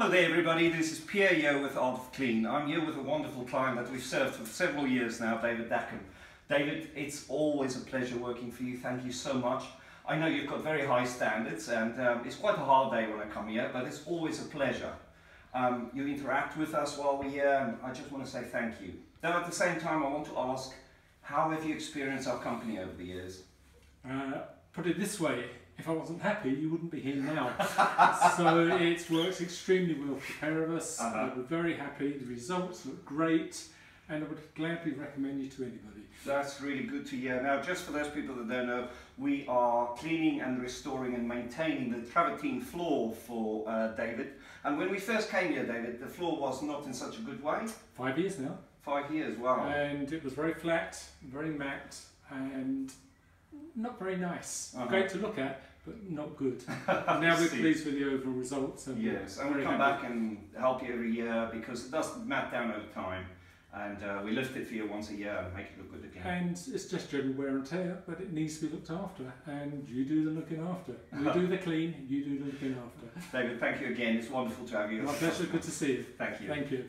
Hello there everybody, this is Pierre here with Art of Clean. I'm here with a wonderful client that we've served for several years now, David Dackham. David, it's always a pleasure working for you, thank you so much. I know you've got very high standards and it's quite a hard day when I come here, but it's always a pleasure. You interact with us while we're here and I just want to say thank you. Though at the same time I want to ask, how have you experienced our company over the years? Put it this way, if I wasn't happy, you wouldn't be here now. So it's worked extremely well for the pair of us. We're very happy, the results look great, and I would gladly recommend you to anybody. That's really good to hear. Now, just for those people that don't know, we are cleaning and restoring and maintaining the travertine floor for David. And when we first came here, David, the floor was not in such a good way. 5 years now. 5 years, wow. And it was very flat, very matte, and not very nice. Great to look at, but not good. Now we're pleased with the overall results. And yes, and we come back and help you every year because it does mat down over time. And we lift it for you once a year and make it look good again. And it's just general wear and tear, but it needs to be looked after. And you do the looking after. We do the clean, you do the looking after. David, thank you again. It's wonderful to have you. My pleasure, good to see you. Thank you. Thank you.